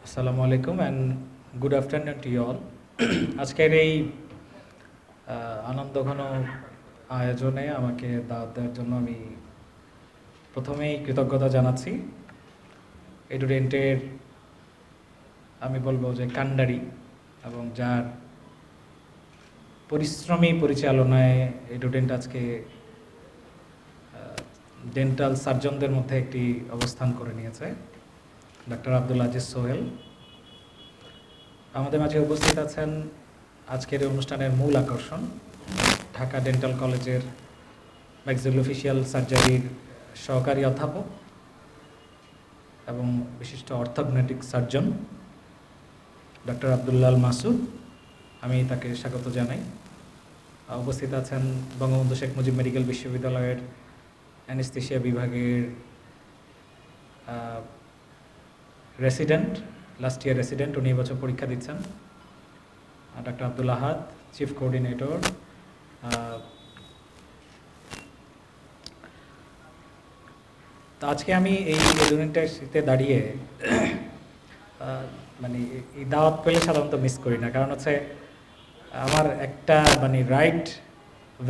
আসসালামু আলাইকুম and good afternoon to you all. আজকের এই আনন্দঘন আয়োজনে আমাকে দাওয়াত দেওয়ার জন্য আমি প্রথমেই কৃতজ্ঞতা জানাচ্ছি। এডুডেন্টের আমি বলবো যে কান্ডারি এবং যার পরিশ্রমী পরিচালনায় এডুডেন্ট আজকে ডেন্টাল সার্জনদের মধ্যে একটি অবস্থান করে নিয়েছে, ডক্টর আব্দুল আজিজ সোহেল। আমাদের মাঝে উপস্থিত আছেন আজকের এই অনুষ্ঠানের মূল আকর্ষণ, ঢাকা ডেন্টাল কলেজের ম্যাক্সিলোফেশিয়াল সার্জারির সহকারী অধ্যাপক এবং বিশিষ্ট অর্থোগনেটিক সার্জন ডক্টর আব্দুল্লাল মাসুদ। আমি তাকে স্বাগত জানাই। উপস্থিত আছেন বঙ্গবন্ধু শেখ মুজিব মেডিকেল বিশ্ববিদ্যালয়ের অ্যানেস্থেশিয়া বিভাগের রেসিডেন্ট, লাস্ট ইয়ার রেসিডেন্ট, উনি এবছর পরীক্ষা দিচ্ছেন, ডক্টর আব্দুল আহাদ, চিফ কোঅর্ডিনেটর। তো আজকে আমি এই এডুডেন্টের শীতে দাঁড়িয়ে মানে এই দাওয়াত পেলে সাধারণত মিস করি না, কারণ হচ্ছে আমার একটা মানে রাইট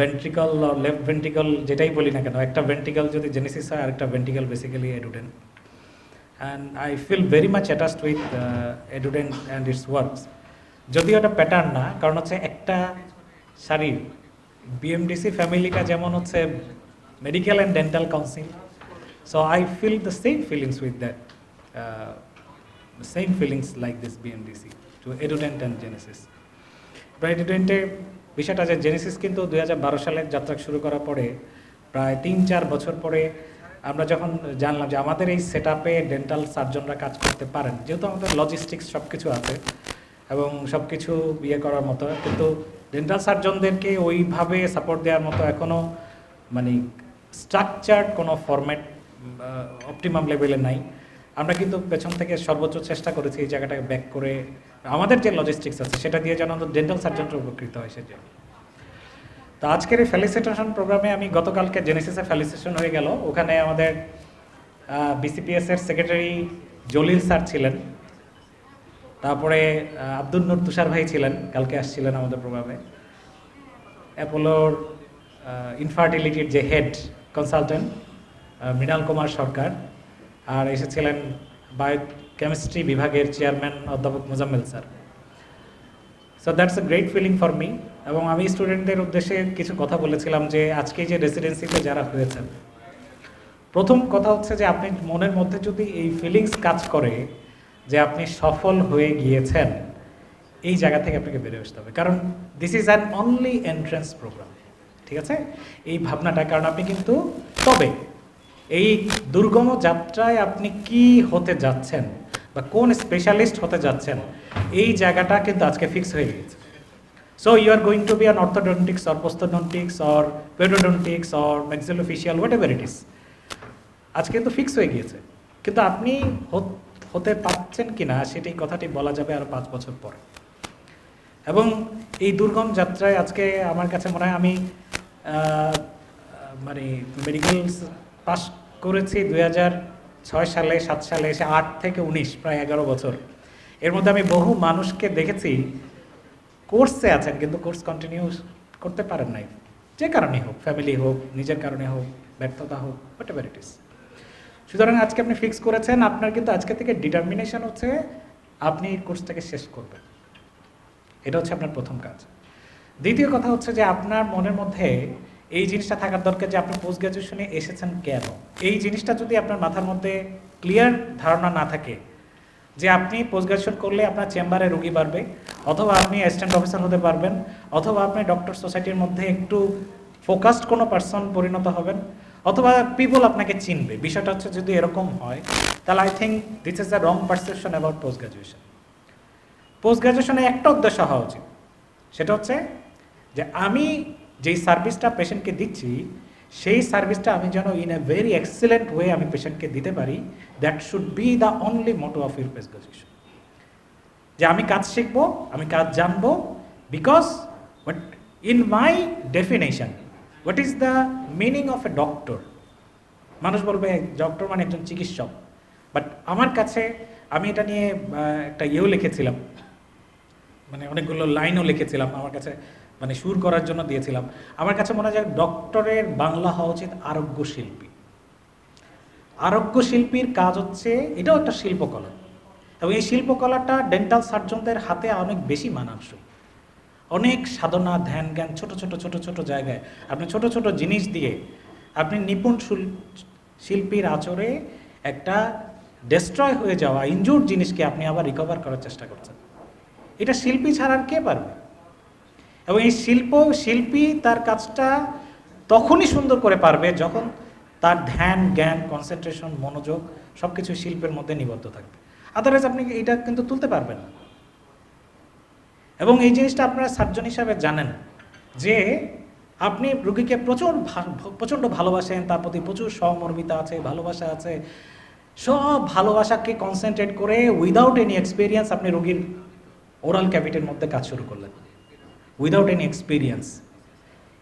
ভেন্ট্রিকল আর লেফট ভেন্ট্রিকল যেটাই বলি না কেন, একটা ভেন্ট্রিকল যদি জেনেসিস হয় আরেকটা ventricle basically Edudent. And I feel very much attached with Edudent and its works. যদিও এটা প্যাটার্ন না, কারণ হচ্ছে একটা শারীর বিএমডিসি ফ্যামিলিটা যেমন হচ্ছে medical and dental council, so I feel the same feelings with that same feelings like this BMDC to Edudent and Genesis. এডুডেন্টের বিষয়টা যে জেনেসিস কিন্তু 2012 সালের যাত্রা শুরু করার পরে প্রায় 3-4 বছর পরে আমরা যখন জানলাম যে আমাদের এই সেট আপে ডেন্টাল সার্জনরা কাজ করতে পারেন, যেহেতু আমাদের লজিস্টিক্স সব কিছু আছে এবং সব কিছু ইয়ে করার মতো, কিন্তু ডেন্টাল সার্জনদেরকে ওইভাবে সাপোর্ট দেওয়ার মতো এখনও মানে স্ট্রাকচার্ড কোনো ফরম্যাট অপটিমাম লেভেলে নাই। আমরা কিন্তু পেছন থেকে সর্বোচ্চ চেষ্টা করেছি এই জায়গাটাকে ব্যাক করে আমাদের যে লজিস্টিক্স আছে সেটা দিয়ে যেন ডেন্টাল সার্জনরা উপকৃত হয় সেজন্য। তো আজকের এই ফেলিসিটেশন প্রোগ্রামে আমি গতকালকে জেনেসিসে ফেলিসিটেশন হয়ে গেল, ওখানে আমাদের বিসিপিএসের সেক্রেটারি জলিল স্যার ছিলেন, তারপরে আব্দুল নূর তুষার ভাই ছিলেন, কালকে আসছিলেন আমাদের প্রোগ্রামে। অ্যাপোলোর ইনফার্টিলিটির যে হেড কনসালটেন্ট মৃণাল কুমার সরকার, আর এসেছিলেন বায়োকেমিস্ট্রি বিভাগের চেয়ারম্যান অধ্যাপক Mozammel sir. So that's a great feeling for me. এবং আমি স্টুডেন্টদের উদ্দেশ্যে কিছু কথা বলেছিলাম যে আজকে যে রেসিডেন্সিতে যারা হয়েছেন, প্রথম কথা হচ্ছে যে আপনি মনের মধ্যে যদি এই ফিলিংস কাজ করে যে আপনি সফল হয়ে গিয়েছেন, এই জায়গা থেকে আপনাকে বেরিয়ে আসতে হবে, কারণ this is an only entrance programme. ঠিক আছে, এই ভাবনাটা, কারণ আপনি কিন্তু তবে এই দুর্গম যাত্রায় আপনি কি হতে যাচ্ছেন বা কোন স্পেশালিস্ট হতে যাচ্ছেন, এই জায়গাটা কিন্তু আজকে ফিক্স হয়ে গিয়েছে। So you are going to be an orthodontics or prosthodontics or periodontics or maxillofacial whatever it is, আজকে কিন্তু ফিক্স হয়ে গিয়েছে। কিন্তু আপনি হতে পারছেন কি না সেটাই কথাটি বলা যাবে আরও 5 বছর পরে। এবং এই দুর্গম যাত্রায় আজকে আমার কাছে মনে হয় আমি মানে মেডিকেল পাস করেছি 2006 সালে, 7 সালে, এসে 8 থেকে 19 প্রায় 11 বছর। এর মধ্যে আমি বহু মানুষকে দেখেছি কোর্সে আছেন কিন্তু কোর্স কন্টিনিউ করতে পারেন নাই, যে কারণে হোক, ফ্যামিলি হোক, নিজের কারণে হোক, ব্যর্থতা হোক, হোয়াট এভার ইট ইস। সুতরাং আজকে আপনি ফিক্স করেছেন, আপনার কিন্তু আজকে থেকে ডিটারমিনেশন হচ্ছে আপনি এই কোর্সটাকে শেষ করবেন। এটা হচ্ছে আপনার প্রথম কাজ। দ্বিতীয় কথা হচ্ছে যে আপনার মনের মধ্যে এই জিনিসটা থাকার দরকার যে আপনি পোস্ট গ্র্যাজুয়েশনে এসেছেন কেন। এই জিনিসটা যদি আপনার মাথার মধ্যে ক্লিয়ার ধারণা না থাকে যে আপনি পোস্ট গ্র্যাজুয়েশন করলে আপনার চেম্বারে রোগী বাড়বে, অথবা আপনি অ্যাসিস্ট্যান্ট অফিসার হতে পারবেন, অথবা আপনি ডক্টর সোসাইটির মধ্যে একটু ফোকাসড কোনো পার্সন পরিণত হবেন, অথবা পিপল আপনাকে চিনবে, বিষয়টা হচ্ছে যদি এরকম হয় তাহলে I think this is the wrong perception about post graduation. Post গ্র্যাজুয়েশনে একটা উদ্দেশ্য হওয়া উচিত, সেটা হচ্ছে যে আমি যেই সার্ভিসটা পেশেন্টকে দিচ্ছি সেই সার্ভিসটা আমি যেন in a very excellent way আমি পেশেন্টকে দিতে পারি। That should be the only motto of your post graduation. যে আমি কাজ শিখবো, আমি কাজ জানবো, because but in my definition what is the meaning of a doctor. মানুষ বলবে ডক্টর মানে একজন চিকিৎসক, বাট আমার কাছে আমি এটা নিয়ে একটা ইয়েও লিখেছিলাম, মানে অনেকগুলো লাইনও লিখেছিলাম, আমার কাছে মানে সুর করার জন্য দিয়েছিলাম। আমার কাছে মনে হয় ডক্টরের বাংলা হওয়া উচিত আরোগ্য শিল্পী। আরোগ্য শিল্পীর কাজ হচ্ছে, এটাও একটা শিল্পকলা, এবং এই শিল্পকলাটা ডেন্টাল সার্জনদের হাতে অনেক বেশি মানানসই। অনেক সাধনা, ধ্যান, জ্ঞান, ছোট ছোট ছোট ছোট জায়গায় আপনি ছোট ছোট জিনিস দিয়ে আপনি নিপুণ শিল্পীর আচরে একটা ডেস্ট্রয় হয়ে যাওয়া ইনজুর্ড জিনিসকে আপনি আবার রিকভার করার চেষ্টা করছেন। এটা শিল্পী ছাড়া আর কে পারবে? এবং এই শিল্পী তার কাজটা তখনই সুন্দর করে পারবে যখন তার ধ্যান, জ্ঞান, কনসেন্ট্রেশন, মনোযোগ সব কিছু শিল্পের মধ্যে নিবদ্ধ থাকবে। আদারওয়াইজ আপনি এটা কিন্তু তুলতে পারবেন না। এবং এই জিনিসটা আপনারা সার্জন হিসাবে জানেন যে আপনি রুগীকে প্রচণ্ড ভালোবাসেন, তার প্রতি প্রচুর সহমর্মিতা আছে, ভালোবাসা আছে, সব ভালোবাসাকে কনসেন্ট্রেট করে উইদাউট এনি এক্সপিরিয়েন্স আপনি রুগীর ওরাল ক্যাভিটির মধ্যে কাজ শুরু করলেন, উইদাউট এনি এক্সপিরিয়েন্স।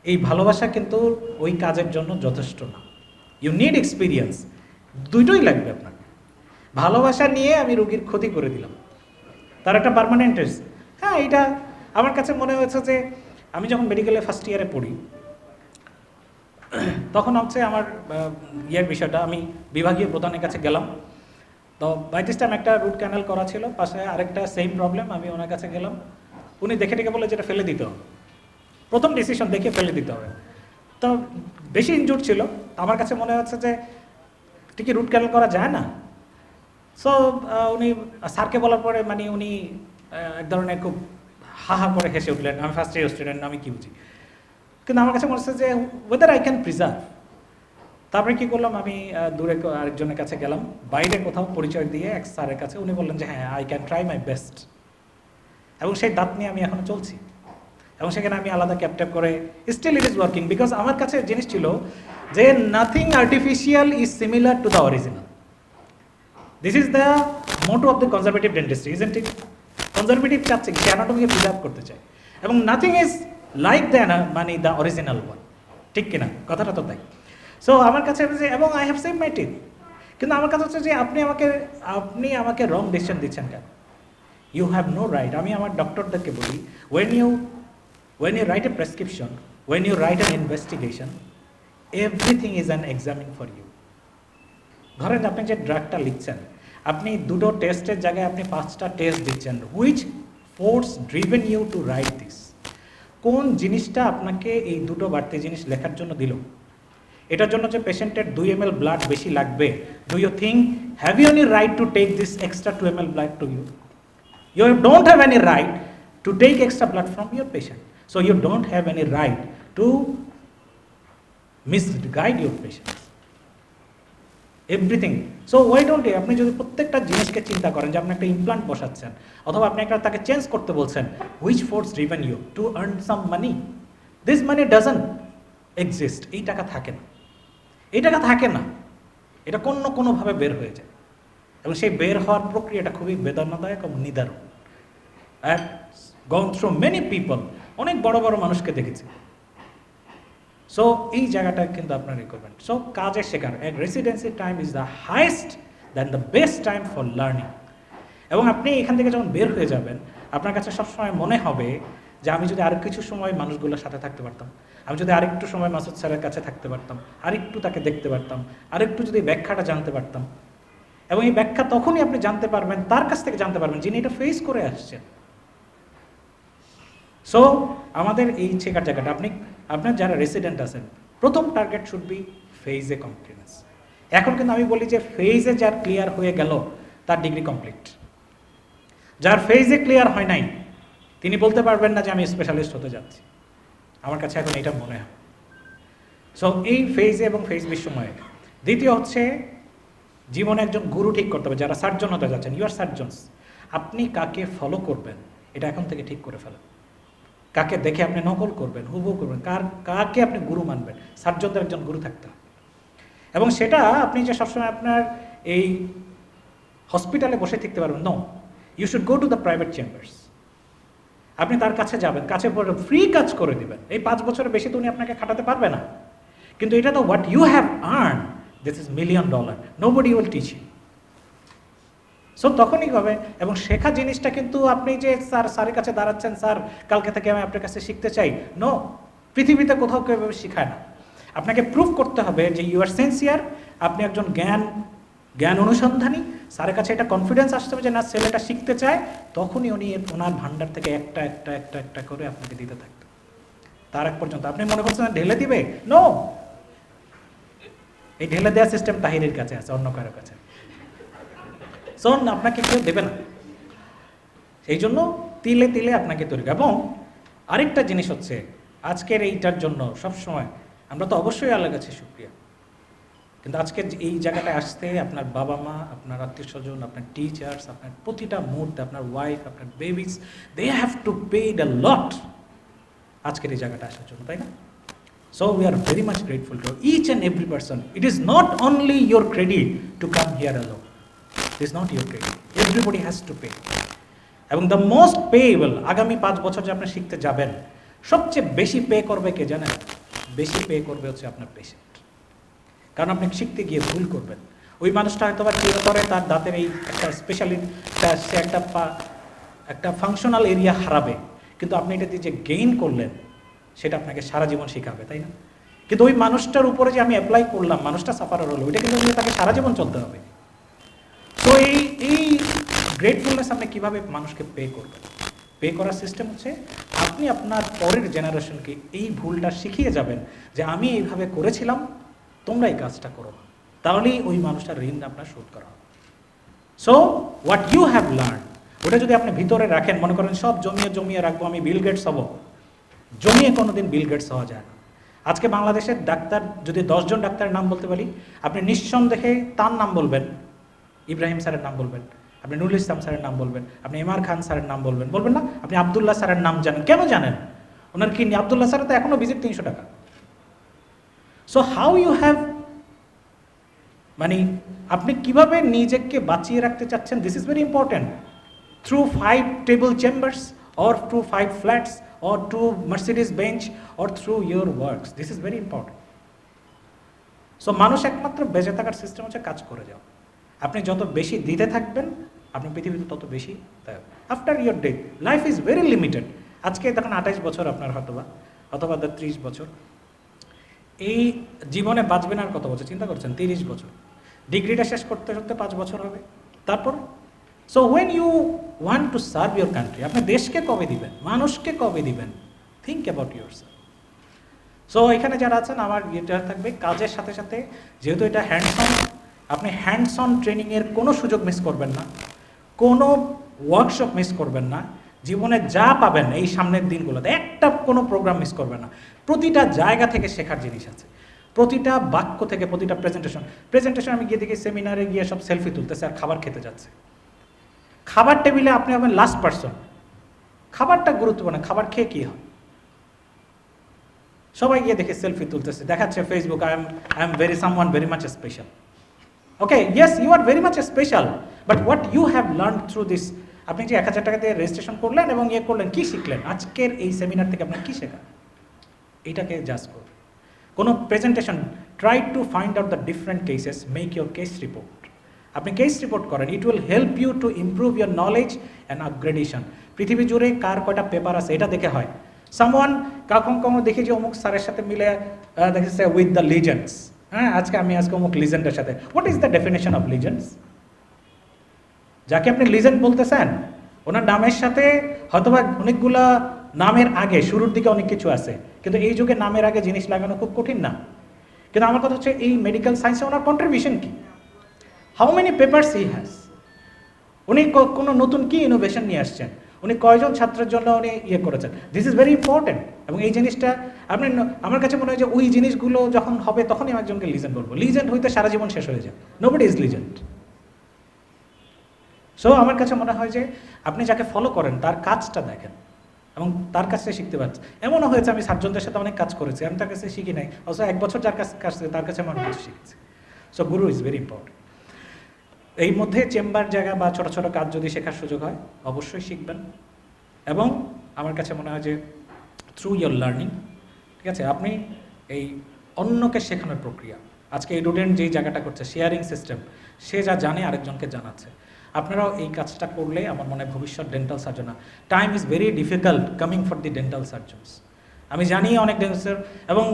এই ভালোবাসা কিন্তু ওই কাজের জন্য যথেষ্ট না। ইউ নিড এক্সপিরিয়েন্স, দুটোই লাগবে আপনাকে। ভালোবাসা নিয়ে আমি রুগীর ক্ষতি করে দিলাম, তার একটা পার্মানেন্ট। হ্যাঁ, এটা আমার কাছে মনে হয়েছে যে আমি যখন মেডিকেলে ফার্স্ট ইয়ারে পড়ি তখন হচ্ছে আমার ইয়ের বিষয়টা, আমি বিভাগীয় প্রধানের কাছে গেলাম। তো বাই দিস টাইম একটা রুট ক্যানাল করা ছিল, পাশে আরেকটা সেম প্রবলেম। আমি ওনার কাছে গেলাম, উনি দেখে টেকে বলে যেটা ফেলে দিতে হবে, প্রথম ডিসিশন দেখে ফেলে দিতে হবে। তো বেশি ইনজুর ছিল, আমার কাছে মনে হচ্ছে যে ঠিকই রুট ক্যানাল করা যায় না। সো উনি স্যারকে বলার পরে মানে উনি এক ধরনের খুব হাহা করে হেসে উঠলেন, আমি ফার্স্ট ইয়ার স্টুডেন্ট, আমি কি বুঝি। কিন্তু আমার কাছে মনে হচ্ছে যে ওয়েদার আই ক্যান প্রিজার্ভ। তারপরে কী করলাম, আমি দূরে আরেকজনের কাছে গেলাম, বাইরে কোথাও পরিচয় দিয়ে এক স্যারের কাছে। উনি বললেন যে হ্যাঁ, I can try my best. এবং সেই দাঁত নিয়ে আমি এখনও চলছি, এবং সেখানে আমি আলাদা ক্যাপট্যাপ করে still it is working, because আমার কাছে জিনিস ছিল যে nothing artificial is similar to the original. This is the motto of the conservative dentistry, isn't it? Conservative চাচ্ছে কি, অ্যানাটমিকে প্রিজার্ভ করতে চায়, এবং নাথিং ইজ লাইক দ্য মানে দ্য অরিজিনাল ওয়ান, ঠিক কিনা? কথাটা তো তাই। সো আমার কাছে যে, এবং I have save my teeth, কিন্তু আমার কাছে হচ্ছে যে আপনি আমাকে রং ডিসিশন দিচ্ছেন কেন? You have no right. আমি আমার ডক্টরদেরকে বলি, when you write a prescription, when you write an investigation, everything is an examine for you. ধরেন আপনি যে ড্রাগটা লিখছেন, আপনি দুটো টেস্টের জায়গায় আপনি 5টা টেস্ট দিচ্ছেন। Which force driven you to write this? কোন জিনিসটা আপনাকে এই দুটো বাড়তি জিনিস লেখার জন্য দিল? এটার জন্য যে পেশেন্টের 2 ml ব্লাড বেশি লাগবে, do you think have you any right to take this extra 2 ml blood to you? You don't have any right to take extra blood from your patient. So you don't have any right to misguide your patients. Everything. So why don't you, আপনি যদি প্রত্যেকটা জিনিসকে চিন্তা করেন যে আপনি একটা implant বসাচ্ছেন, অথবা আপনি একটা তাকে চেঞ্জ করতে বলছেন, which force driven you to earn some money? This money doesn't exist. এই টাকা থাকে না, এটা কোনোভাবে বের হয়ে যায়, এবং সেই বের হওয়ার প্রক্রিয়াটা খুবই বেদনাদায়ক এবং নিদারুণ। I have gone through many people, অনেক বড় বড় মানুষকে দেখেছি। সো এই জায়গাটা কিন্তু আপনার রিকোয়ারমেন্ট। সো কাজে শেখার residency time is the highest than the best time for learning. এবং আপনি এখান থেকে যখন বের হয়ে যাবেন, আপনার কাছে সবসময় মনে হবে যে আমি যদি আরও কিছু সময় মানুষগুলোর সাথে থাকতে পারতাম, আমি যদি আরেকটু সময় মাসুদ স্যারের কাছে থাকতে পারতাম, আরেকটু তাকে দেখতে পারতাম, আরেকটু যদি ব্যাখ্যাটা জানতে পারতাম। এবং এই ব্যাখ্যা তখনই আপনি জানতে পারবেন, তার কাছ থেকে জানতে পারবেন যিনি এটা ফেস করে আসছেন। সো আমাদের এই শেখার জায়গাটা, আপনার যারা রেসিডেন্ট আছেন, প্রথম টার্গেট শুড বি ফেজে কমপ্লিটনেস। এখন কিন্তু আমি বলি যে ফেজে যার ক্লিয়ার হয়ে গেল তার ডিগ্রি কমপ্লিট। যার ফেজে ক্লিয়ার হয় নাই তিনি বলতে পারবেন না যে আমি স্পেশালিস্ট হতে যাচ্ছি। আমার কাছে এখন এটা মনে হয়। সো এই ফেজে এবং ফেজ বিসময়ে দ্বিতীয় হচ্ছে জীবনে একজন গুরু ঠিক করতে হবে। যারা সার্জন হতে যাচ্ছেন, ইউ আর সার্জনস, আপনি কাকে ফলো করবেন এটা এখন থেকে ঠিক করে ফেলেন। কাকে দেখে আপনি নকল করবেন, হুবহু করবেন, কাকে আপনি গুরু মানবেন। সার্জনদের একজন গুরু থাকতে হবে, এবং সেটা আপনি যে সবসময় আপনার এই হসপিটালে বসে থাকতে পারবেন, no, you should go to the private chambers. আপনি তার কাছে যাবেন, কাছে পড়ে ফ্রি কাজ করে দিবেন। এই 5 বছরের বেশি তো উনি আপনাকে খাটাতে পারবে না, কিন্তু এটা তো what you have earn, this is $1 million, nobody will teach you. So তখনই হবে। এবং শেখা জিনিসটা কিন্তু আপনি যে স্যারের কাছে দাঁড়াচ্ছেন, স্যার কালকে থেকে আমি আপনার কাছে শিখতে চাই, নো, পৃথিবীতে কোথাও কেউ এভাবে শেখায় না। আপনাকে প্রুভ করতে হবে যে ইউ আর সিনসিয়ার, আপনি একজন জ্ঞান অনুসন্ধানী। স্যারের কাছে এটা কনফিডেন্স আসতে হবে যে না, ছেলেটা শিখতে চায়, তখনই উনি ওনার ভান্ডার থেকে একটা একটা একটা একটা করে আপনাকে দিতে থাকতেন। তার এক পর্যন্ত আপনি মনে করছেন ঢেলে দিবে, নো, এই ঢেলে দেওয়ার সিস্টেম তাহিরের কাছে আছে, অন্য কারোর কাছে। শোন, আপনাকে কেউ দেবে না। সেই জন্য তিলে তিলে আপনাকে তৈরি। এবং আরেকটা জিনিস হচ্ছে, আজকের এইটার জন্য সবসময় আমরা তো অবশ্যই আল্লাহর কাছে শুকরিয়া, কিন্তু আজকে এই জায়গাটায় আসতে আপনার বাবা মা, আপনার আত্মীয় স্বজন, আপনার টিচার্স, আপনার প্রতিটা মুহূর্তে আপনার ওয়াইফ, আপনার babies, they have to paid a lot আজকের এই জায়গাটা আসার জন্য, তাই না? So we are very much grateful to each and every person. It is not only your credit to come here alone. It is not your credit. Everybody has to pay. এবং the most payable, আগামী 5 বছর যে আপনি শিখতে যাবেন, সবচেয়ে বেশি pay করবে কে জানেন? বেশি পে করবে হচ্ছে আপনার পেশেন্ট। কারণ আপনি শিখতে গিয়ে ভুল করবেন। ওই মানুষটা হয়তো বা চিরতরে তার দাঁতের এই একটা স্পেশালি সে একটা ফাংশনাল এরিয়া হারাবে, কিন্তু আপনি এটা দিয়ে যে গেইন করলেন সেটা আপনাকে সারা জীবন শেখাবে, তাই না? কিন্তু ওই মানুষটার উপরে যে আমি অ্যাপ্লাই করলাম, মানুষটা সাফারার হলো, ওইটা কিন্তু তাকে সারা জীবন চলতে হবে। তো এই গ্রেটফুলনেস আপনি কীভাবে মানুষকে পে করবেন? পে করার সিস্টেম হচ্ছে আপনি আপনার পরের জেনারেশনকে এই ভুলটা শিখিয়ে যাবেন যে আমি এইভাবে করেছিলাম, তোমরা এই কাজটা করো, তাহলেই ওই মানুষটার ঋণ আপনার শোধ করা হবে। So what you have learn, ওটা যদি আপনি ভিতরে রাখেন, মনে করেন সব জমিয়ে রাখবো, আমি বিল গেটস হব, জমিয়ে কোনোদিন বিল গেটস হওয়া যায় না। আজকে বাংলাদেশের ডাক্তার, যদি 10 জন ডাক্তারের নাম বলতে পারি, আপনি নিঃসন্দেহে তার নাম বলবেন, ইব্রাহিম স্যারের নাম বলবেন, আপনি নুরুল ইসলাম স্যারের নাম বলবেন, আপনি এমআর খান স্যারের নাম বলবেন না? আপনি আবদুল্লাহ স্যারের নাম জানেন, কেন জানেন? ওনার কি আবদুল্লাহ স্যারের তো এখনও ভিজিট 300 টাকা। সো হাউ ইউ হ্যাভ, মানে আপনি কিভাবে নিজেকে বাঁচিয়ে রাখতে চাচ্ছেন, this is very important. Through 5 table chambers, or through 5 flats, or through Mercedes Benz, or through your works. This is very important. So মানুষ একমাত্র বেঁচে থাকার সিস্টেম হচ্ছে কাজ করে যাও। আপনি যত বেশি দিতে থাকবেন, আপনি পৃথিবীতে তত বেশি দেবেন। After your death, life is very limited. আজকে দেখুন 28 বছর আপনার অথবা 30 বছর, এই জীবনে বাঁচবেন আর কত বছর চিন্তা করছেন? 30 বছর। ডিগ্রিটা শেষ করতে 5 বছর হবে, তারপর। So when you want to serve your country, আপনি দেশকে কবে দিবেন, মানুষকে কবে দিবেন? Think about yourself. সো এখানে যারা আছেন, আমার এটা থাকবে কাজের সাথে সাথে, যেহেতু এটা হ্যান্ডস অন, আপনি হ্যান্ডস অন ট্রেনিংয়ের কোনো সুযোগ মিস করবেন না, কোনো ওয়ার্কশপ মিস করবেন না। জীবনে যা পাবেন এই সামনের দিনগুলোতে, একটা কোনো প্রোগ্রাম মিস করবেন না। প্রতিটা জায়গা থেকে শেখার জিনিস আছে, প্রতিটা বাক্য থেকে, প্রতিটা প্রেজেন্টেশন আমি গিয়ে দেখি সেমিনারে গিয়ে সব সেলফি তুলতেছে আর খাবার খেতে যাচ্ছে। খাবার টেবিলে আপনি হবেন লাস্ট পারসন। খাবারটা গুরুত্বপূর্ণ, খাবার খেয়ে কী হয়? সবাই গিয়ে দেখে সেলফি তুলতেছে, দেখাচ্ছে Facebook, I am someone very much special. Okay, yes, you are very much special, but what you have learn through this, আপনি যে 1000 টাকা দিয়ে রেজিস্ট্রেশন করলেন এবং করলেন, কী শিখলেন আজকের এই সেমিনার থেকে? আপনার কী শেখা? এইটাকে জাজ করুন। কোনো presentation, try to find out the different cases, make your case report. আপনি কেস রিপোর্ট করেন, it will help you to improve your knowledge and upgradation. পৃথিবী জুড়ে কার কয়টা পেপার আছে এটা দেখে হয়। সামওয়ান কখনো দেখি যে অমুক স্যারের সাথে মিলে দেখেছে উইথ দ্য লিজেন্ডস। হ্যাঁ, আজকে অমুক লিজেন্ডের সাথে। What is the definition of legends? যাকে আপনি লিজেন্ড বলতেছেন, ওনার নামের সাথে হয়তোবা অনেকগুলা নামের আগে শুরুর দিকে অনেক কিছু আছে, কিন্তু এই যুগে নামের আগে জিনিস লাগানো খুব কঠিন না। কিন্তু আমার কথা হচ্ছে, এই মেডিকেল সায়েন্সে ওনার কন্ট্রিবিউশন কি? How many papers he has? উনি কোনো নতুন কি ইনোভেশন নিয়ে আসছেন? উনি কয়জন ছাত্রের জন্য উনি করেছেন? This is very important. এবং এই জিনিসটা আপনি, আমার কাছে মনে হয় যে ওই জিনিসগুলো যখন হবে তখনই আমি একজনকে লিজেন্ড বলবো। লিজেন্ড হইতে সারা জীবন শেষ হয়ে যায়, নোবডি ইজ লিজেন্ড। সো আমার কাছে মনে হয় যে আপনি যাকে ফলো করেন তার কাজটা দেখেন এবং তার কাছে শিখতে পারছেন। এমনও হয়েছে আমি সার্জনদের সাথে অনেক কাজ করেছি, আমি তার কাছে শিখি নাই, অথচ 1 বছর যার কাছে তার কাছে আমার কাজ শিখেছি। So Guru is very important. এই মধ্যে চেম্বার জায়গা বা ছোটো ছোটো কাজ যদি শেখার সুযোগ হয়, অবশ্যই শিখবেন। এবং আমার কাছে মনে হয় যে থ্রু ইয়োর লার্নিং, ঠিক আছে, আপনি এই অন্যকে শেখানোর প্রক্রিয়া, আজকে এই স্টুডেন্ট যেই জায়গাটা করছে শেয়ারিং সিস্টেম, সে যা জানে আরেকজনকে জানাচ্ছে। আপনারাও এই কাজটা করলে আমার মনে হয় ভবিষ্যৎ dental surgeon, time is very difficult coming for the dental surgeons. আমি জানি অনেক ডেন্টাল, এবং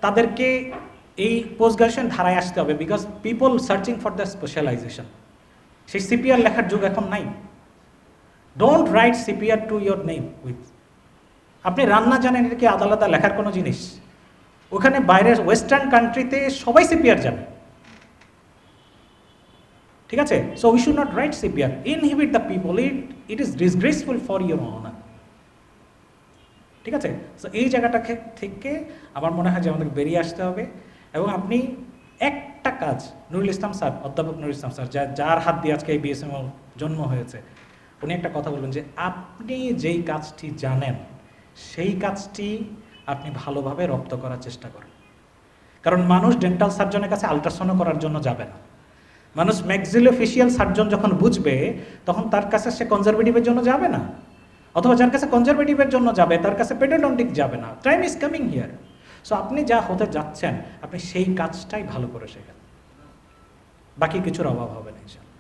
তাদেরকে এই পোস্ট গ্রাজুয়েশন ধারায় আসতে হবে, because people searching for the specialisation. সেই সিপিআর লেখার যুগ এখন নাই। Don't write CPR to your name with. আপনি রান্না জানেন, এটা কি আলাদা লেখার কোনো জিনিস? ওখানে বাইরের ওয়েস্টার্ন কান্ট্রিতে সবাই সিপিআর জানে, ঠিক আছে? So we should not right CPR, inhibit the people, it is disgraceful for your honour, ঠিক আছে? সো এই জায়গাটা থেকে আমার মনে হয় যে আমাদের বেরিয়ে আসতে হবে। এবং আপনি একটা কাজ, নুরুল ইসলাম স্যার, অধ্যাপক নুরুল ইসলাম স্যার, যার হাত দিয়ে আজকে এই বিএসএমএল জন্ম হয়েছে, উনি একটা কথা বলবেন যে আপনি যেই কাজটি জানেন সেই কাজটি আপনি ভালোভাবে রপ্ত করার চেষ্টা করেন। কারণ মানুষ ডেন্টাল সার্জনের কাছে আল্ট্রাসাউন্ড করার জন্য যাবে না। মানুষ ম্যাক্সিলোফেশিয়াল সার্জন যখন বুঝবে তখন তার কাছে সে কনজারভেটিভের জন্য যাবে না, অথবা যার কাছে কনজারভেটিভের জন্য যাবে তার কাছে পেডোডন্টিক যাবে না। Time is coming here. So আপনি যা হতে যাচ্ছেন আপনি সেই কাজটাই ভালো করে শেখেন, বাকি কিছুর অভাব হবে না ইনশাআল্লাহ।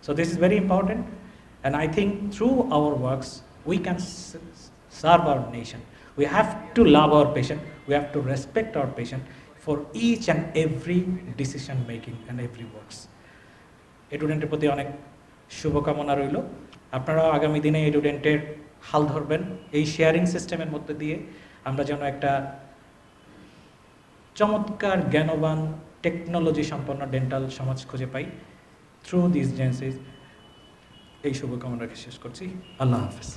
So this is very important, and I think through hour works we can serve hour nation. We have to love our patient, we have to respect our patient for each and every decision making and every works. এডুডেন্টের প্রতি অনেক শুভকামনা রইল। আপনারাও আগামী দিনে এডুডেন্টের হাল ধরবেন। এই শেয়ারিং সিস্টেমের মধ্যে দিয়ে আমরা যেন একটা চমৎকার জ্ঞানবান টেকনোলজি সম্পন্ন ডেন্টাল সমাজ খুঁজে পাই থ্রু দিস জেন্সিস। এই শুভকামনা রেখে শেষ করছি। আল্লাহ হাফেজ।